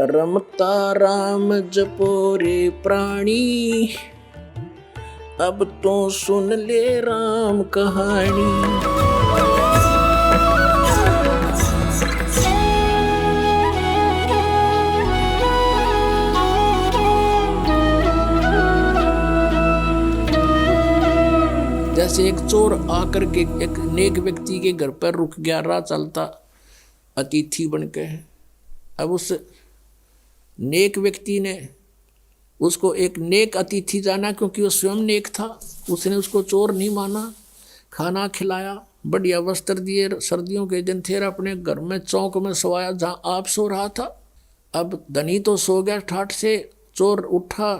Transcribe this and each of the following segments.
रमता राम जपो रे प्राणी, अब तो सुन ले राम कहानी। जैसे एक चोर आकर के एक नेक व्यक्ति के घर पर रुक गया, राह चलता अतिथि बनके। अब उस नेक व्यक्ति ने उसको एक नेक अतिथि जाना, क्योंकि वो स्वयं नेक था। उसने उसको चोर नहीं माना, खाना खिलाया, बढ़िया वस्त्र दिए, सर्दियों के दिन थे, अपने घर में चौक में सोया जहाँ आप सो रहा था। अब धनी तो सो गया ठाठ से, चोर उठा,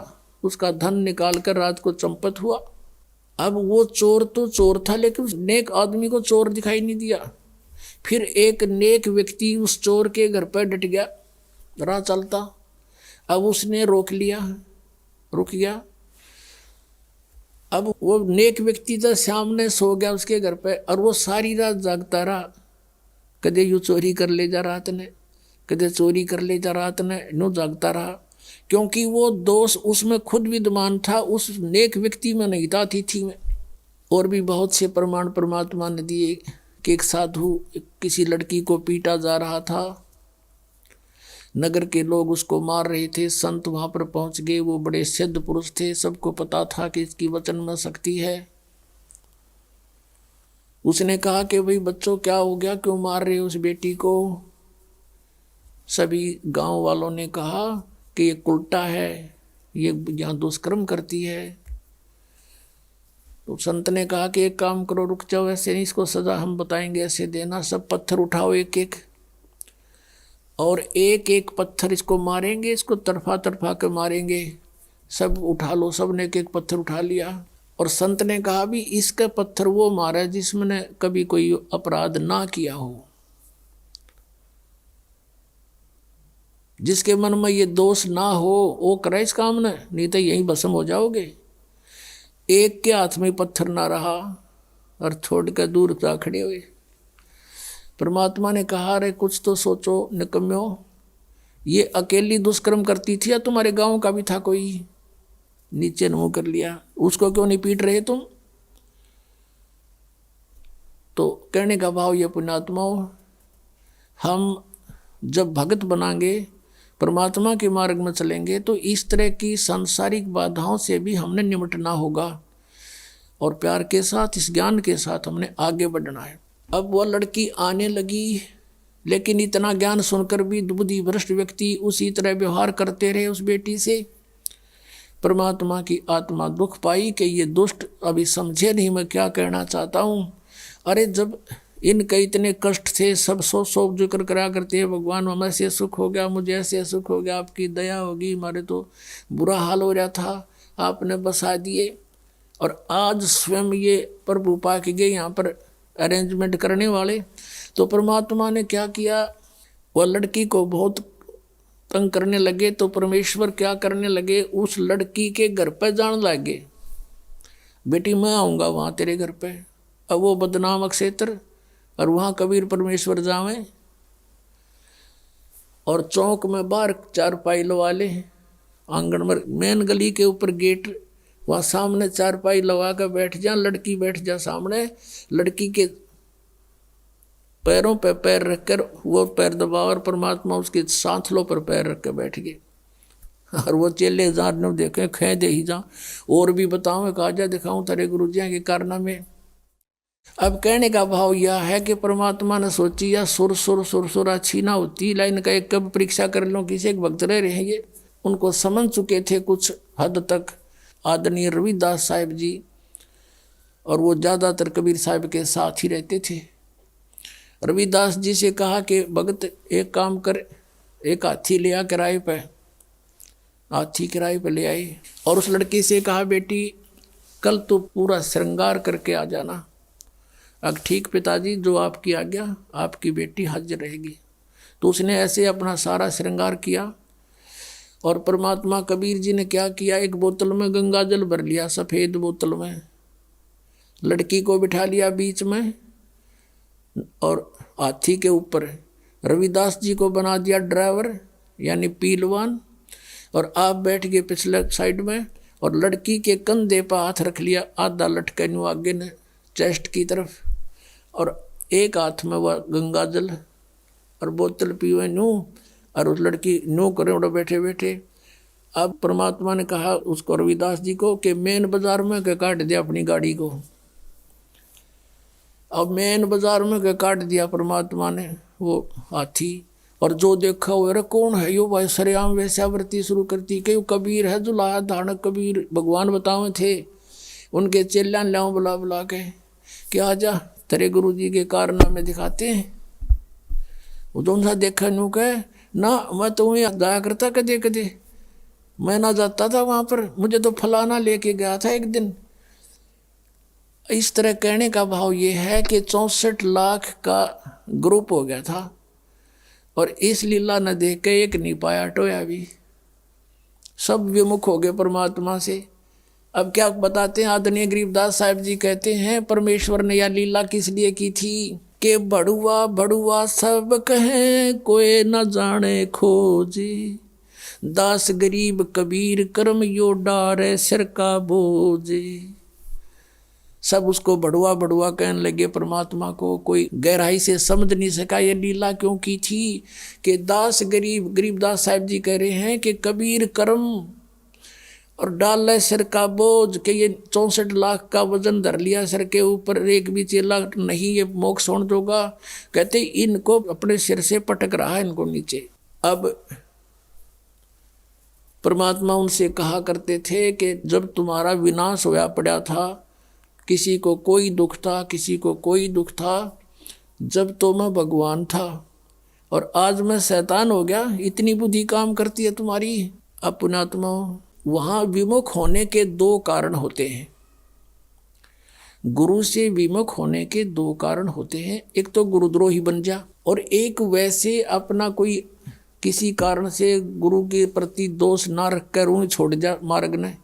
उसका धन निकाल कर रात को चंपत हुआ। अब वो चोर तो चोर था, लेकिन उस नेक आदमी को चोर दिखाई नहीं दिया। फिर एक नेक व्यक्ति उस चोर के घर पर डट गया, राह चलता। अब उसने रोक लिया, रुक गया। अब वो नेक व्यक्ति तो सामने सो गया उसके घर पे, और वो सारी रात जागता रहा। कदे यूँ चोरी कर ले जा रात ने, कदे चोरी कर ले जा रात ने, यूँ जागता रहा। क्योंकि वो दोष उसमें खुद विद्यमान था, उस नेक व्यक्ति में नहीं था, अतिथि में। और भी बहुत से प्रमाण परमात्मा ने दिए कि एक साधु किसी लड़की को पीटा जा रहा था, नगर के लोग उसको मार रहे थे, संत वहां पर पहुंच गए। वो बड़े सिद्ध पुरुष थे, सबको पता था कि इसकी वचन में शक्ति है। उसने कहा कि भाई बच्चों क्या हो गया, क्यों मार रहे हो उस बेटी को। सभी गांव वालों ने कहा कि ये उल्टा है, ये यहाँ दुष्कर्म करती है। तो संत ने कहा कि एक काम करो, रुक जाओ, ऐसे नहीं, इसको सजा हम बताएंगे, ऐसे देना। सब पत्थर उठाओ एक एक, और एक एक पत्थर इसको मारेंगे, इसको तरफा तरफा के मारेंगे। सब उठा लो, सब ने एक एक पत्थर उठा लिया। और संत ने कहा भी इसका पत्थर वो मारा जिसमें कभी कोई अपराध ना किया हो, जिसके मन में ये दोष ना हो, वो करे इस काम ने, नहीं तो यहीं भस्म हो जाओगे। एक के हाथ में पत्थर ना रहा और छोड़ कर दूर जा खड़े हुए। परमात्मा ने कहा, अरे कुछ तो सोचो निकम्यो, ये अकेली दुष्कर्म करती थी या तुम्हारे गांव का भी था कोई। नीचे मुंह कर लिया, उसको क्यों नहीं पीट रहे तुम। तो कहने का भाव ये पुण्यात्माओं, हम जब भगत बनाएंगे, परमात्मा के मार्ग में चलेंगे, तो इस तरह की सांसारिक बाधाओं से भी हमने निपटना होगा, और प्यार के साथ, इस ज्ञान के साथ हमने आगे बढ़ना है। अब वह लड़की आने लगी, लेकिन इतना ज्ञान सुनकर भी बुद्धि भ्रष्ट व्यक्ति उसी तरह व्यवहार करते रहे उस बेटी से। परमात्मा की आत्मा दुख पाई कि ये दुष्ट अभी समझे नहीं मैं क्या कहना चाहता हूँ। अरे जब इनके इतने कष्ट थे, सब सो जिक्र करा करते हैं, भगवान हमें ऐसे सुख हो गया, मुझे ऐसे सुख हो गया, आपकी दया होगी, हमारे तो बुरा हाल हो रहा था, आपने बसा दिए। और आज स्वयं ये प्रभु पा के गए यहाँ पर अरेंजमेंट करने वाले। तो परमात्मा ने क्या किया, वह लड़की को बहुत तंग करने लगे। तो परमेश्वर क्या करने लगे, उस लड़की के घर पर जान लगे, बेटी मैं आऊँगा वहाँ तेरे घर पे। अब वो बदनाम क्षेत्र, और वहाँ कबीर परमेश्वर जावे, और चौक में बाहर चारपाई लगा ले, आंगन में मेन गली के ऊपर गेट, वहाँ सामने चारपाई लगा कर बैठ जा, लड़की बैठ जा सामने, लड़की के पैरों पे पैर रखकर वो पैर दबाओ, और परमात्मा उसके सांथलों पर पैर रख कर बैठ गए। और वो चेले जार न देखे, खे दे ही जा, और भी बताऊँ, कहा जा दिखाऊँ तेरे गुरु जी के कारनामे। अब कहने का भाव यह है कि परमात्मा ने सोची या सुर सुर सुर सुर अच्छी ना होती, लाइन का एक कब परीक्षा कर लो, किसी एक भक्त रह रहेंगे। उनको समझ चुके थे कुछ हद तक आदरणीय रविदास साहिब जी, और वो ज़्यादातर कबीर साहिब के साथ ही रहते थे। रविदास जी से कहा कि भगत एक काम कर, एक हाथी ले आ किराए पे, हाथी किराए पे ले आई, और उस लड़की से कहा बेटी कल तो पूरा श्रृंगार करके आ जाना। अब ठीक पिताजी, जो आपकी आज्ञा, आपकी बेटी हाजिर रहेगी। तो उसने ऐसे अपना सारा श्रृंगार किया। और परमात्मा कबीर जी ने क्या किया, एक बोतल में गंगा जल भर लिया, सफ़ेद बोतल में, लड़की को बिठा लिया बीच में, और हाथी के ऊपर रविदास जी को बना दिया ड्राइवर, यानी पीलवान, और आप बैठ गए पिछले साइड में, और लड़की के कंधे पर हाथ रख लिया, आधा लटका न्यू आगे ने चेस्ट की तरफ, और एक हाथ में वह गंगा जल और बोतल पीवे न्यू, और उस लड़की न्यू करे उड़ा बैठे बैठे। अब परमात्मा ने कहा उसको, रविदास जी को, कि मेन बाजार में के काट दिया अपनी गाड़ी को। अब मेन बाजार में के काट दिया परमात्मा ने वो हाथी, और जो देखा वो, अरे कौन है यो भाई, सरेआम वैश्यावृत्ति शुरू करती, कि कबीर है जो लाया धान, कबीर भगवान बतावे थे, उनके चेल्यान लाओ बुला बुला के कि आजा तेरे गुरु जी के कारनामे दिखाते हैं। वो तो उनसा देखा न्यू कहे ना, मैं तो वहीं जाया करता कदे कदे, मैं ना जाता था वहाँ पर, मुझे तो फलाना लेके गया था एक दिन। इस तरह कहने का भाव ये है कि 64 लाख का ग्रुप हो गया था, और इस लीला न देख के एक नहीं पाया टोया भी, सब विमुख हो गए परमात्मा से। अब क्या बताते हैं आदरणीय गरीबदास साहब जी, कहते हैं परमेश्वर ने यह लीला किस लिए की थी, कि बड़ुआ बड़ुआ सब कहें कोई न जाने खोजी, दास गरीब कबीर कर्म यो डारे सिर का बोझे। सब उसको बड़ुआ बड़ुआ कहने लगे परमात्मा को, कोई गहराई से समझ नहीं सका ये लीला क्यों की थी। कि दास गरीब, गरीबदास साहब जी कह रहे हैं कि कबीर कर्म और डाल सिर का बोझ, के ये 64 लाख का वजन धर लिया सिर के ऊपर, एक भी चेला नहीं ये मोक्ष होने दोगा। कहते इनको अपने सिर से पटक रहा है इनको नीचे। अब परमात्मा उनसे कहा करते थे कि जब तुम्हारा विनाश होया पड़ा था, किसी को कोई दुख था, किसी को कोई दुख था, जब तो मैं भगवान था और आज मैं शैतान हो गया, इतनी बुद्धि काम करती है तुम्हारी। अब पुण्यात्मा, वहाँ विमुख होने के दो कारण होते हैं, गुरु से विमुख होने के दो कारण होते हैं। एक तो गुरुद्रोही बन जा, और एक वैसे अपना कोई किसी कारण से गुरु के प्रति दोष ना रखकर उन्हें छोड़ जा मार्ग ने,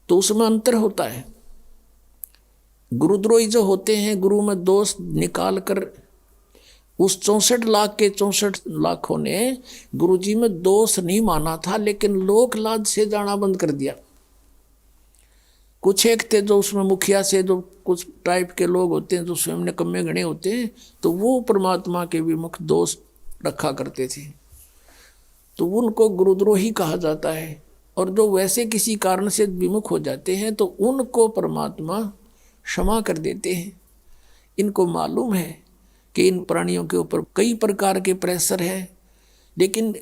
तो उसमें अंतर होता है। गुरुद्रोही जो होते हैं, गुरु में दोष निकाल कर, उस 64 लाख के 64 लाखों ने गुरु जी में दोष नहीं माना था, लेकिन लोक लाज से जाना बंद कर दिया। कुछ एक थे जो उसमें मुखिया से, जो कुछ टाइप के लोग होते हैं जो स्वयं ने कम्मे गणे होते हैं, तो वो परमात्मा के विमुख दोष रखा करते थे, तो उनको गुरुद्रोही कहा जाता है। और जो वैसे किसी कारण से विमुख हो जाते हैं तो उनको परमात्मा क्षमा कर देते हैं। इनको मालूम है कि इन प्राणियों के ऊपर कई प्रकार के प्रेशर है, लेकिन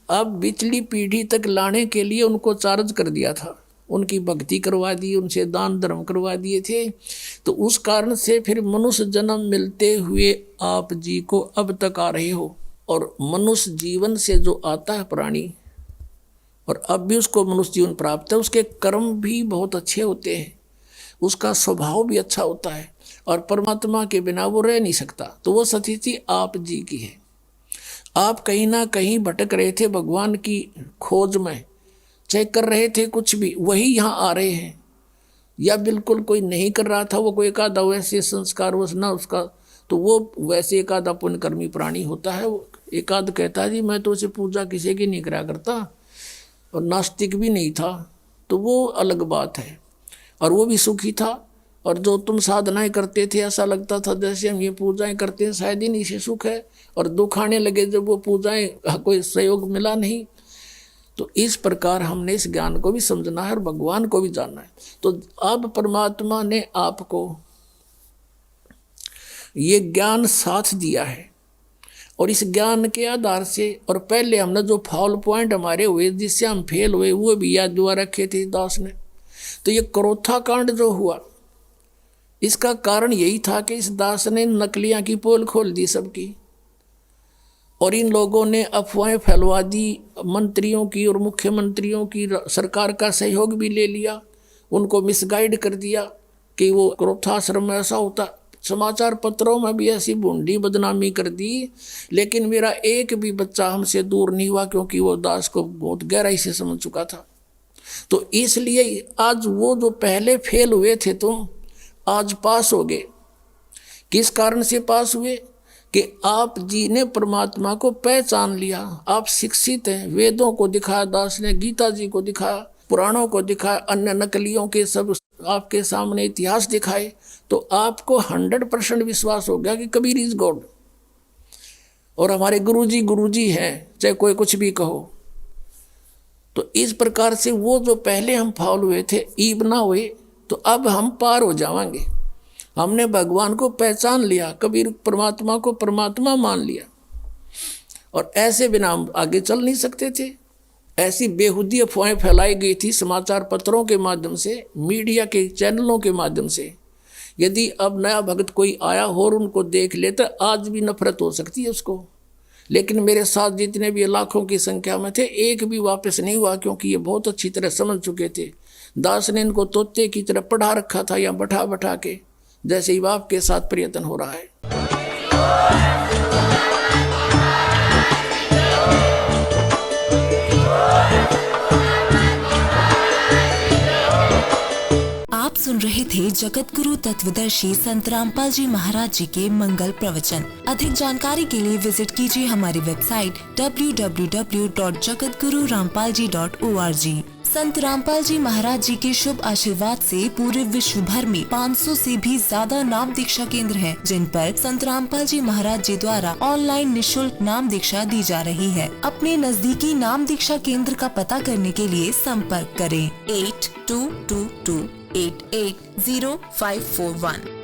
अब पिछली पीढ़ी तक लाने के लिए उनको चार्ज कर दिया था, उनकी भक्ति करवा दी, उनसे दान धर्म करवा दिए थे, तो उस कारण से फिर मनुष्य जन्म मिलते हुए आप जी को अब तक आ रहे हो। और मनुष्य जीवन से जो आता है प्राणी, और अब भी उसको मनुष्य जीवन प्राप्त है, उसके कर्म भी बहुत अच्छे होते हैं, उसका स्वभाव भी अच्छा होता है, और परमात्मा के बिना वो रह नहीं सकता। तो वो स्थिति आप जी की है। आप कहीं ना कहीं भटक रहे थे भगवान की खोज में, चाहे कर रहे थे कुछ भी, वही यहाँ आ रहे हैं। या बिल्कुल कोई नहीं कर रहा था, वो कोई एक आधा वैसे संस्कार वश ना उसका, तो वो वैसे एक आधा पुण्यकर्मी प्राणी होता है। वो एक आध कहता है जी मैं तो उसे पूजा किसी की नहीं करा करता, और नास्तिक भी नहीं था, तो वो अलग बात है, और वो भी सुखी था। और जो तुम साधनाएं करते थे, ऐसा लगता था जैसे हम ये पूजाएं करते हैं शायद ही नहीं से सुख है, और दुख आने लगे जब वो पूजाएं कोई सहयोग मिला नहीं। तो इस प्रकार हमने इस ज्ञान को भी समझना है और भगवान को भी जानना है। तो अब परमात्मा ने आपको ये ज्ञान साथ दिया है, और इस ज्ञान के आधार से, और पहले हमने जो फॉल पॉइंट हमारे हुए जिससे हम फेल हुए, वो भी याद दुआ रखे थे दास ने। तो ये क्रोथा कांड जो हुआ, इसका कारण यही था कि इस दास ने नकलियां की पोल खोल दी सबकी, और इन लोगों ने अफवाहें फैलवा दी, मंत्रियों की और मुख्यमंत्रियों की, सरकार का सहयोग भी ले लिया, उनको मिसगाइड कर दिया कि वो क्रोधाश्रम में ऐसा होता। समाचार पत्रों में भी ऐसी भूंडी बदनामी कर दी, लेकिन मेरा एक भी बच्चा हमसे दूर नहीं हुआ, क्योंकि वो दास को बहुत गहराई से समझ चुका था। तो इसलिए आज वो जो पहले फेल हुए थे तुम, आज पास हो गए। किस कारण से पास हुए? कि आप जी ने परमात्मा को पहचान लिया, आप शिक्षित हैं, वेदों को दिखाया दास ने, गीता जी को दिखाया, पुराणों को दिखाया, अन्य नकलियों के सब आपके सामने इतिहास दिखाए, तो आपको 100% विश्वास हो गया कि कबीर इज गॉड और हमारे गुरुजी हैं, चाहे कोई कुछ भी कहो। तो इस प्रकार से वो जो पहले हम फाउल हुए थे, ईब ना हुए, तो अब हम पार हो जाएंगे। हमने भगवान को पहचान लिया, कबीर परमात्मा को परमात्मा मान लिया, और ऐसे बिना हम आगे चल नहीं सकते थे। ऐसी बेहुदी अफवाहें फैलाई गई थी समाचार पत्रों के माध्यम से, मीडिया के चैनलों के माध्यम से। यदि अब नया भक्त कोई आया हो और उनको देख ले तो आज भी नफरत हो सकती है उसको, लेकिन मेरे साथ जितने भी लाखों की संख्या में थे, एक भी वापस नहीं हुआ, क्योंकि ये बहुत अच्छी तरह समझ चुके थे। दास ने इनको तोते की तरह पढ़ा रखा था, या बैठा बैठा के, जैसे ही बाप के साथ प्रयत्न हो रहा है। आप सुन रहे थे जगत गुरु तत्वदर्शी संत रामपाल जी महाराज जी के मंगल प्रवचन। अधिक जानकारी के लिए विजिट कीजिए हमारी वेबसाइट www.jagatgururampalji.org। संत रामपाल जी महाराज जी के शुभ आशीर्वाद से पूरे विश्व भर में 500 से भी ज्यादा नाम दीक्षा केंद्र हैं, जिन पर संत रामपाल जी महाराज जी द्वारा ऑनलाइन निशुल्क नाम दीक्षा दी जा रही है। अपने नजदीकी नाम दीक्षा केंद्र का पता करने के लिए संपर्क करें 8222880541।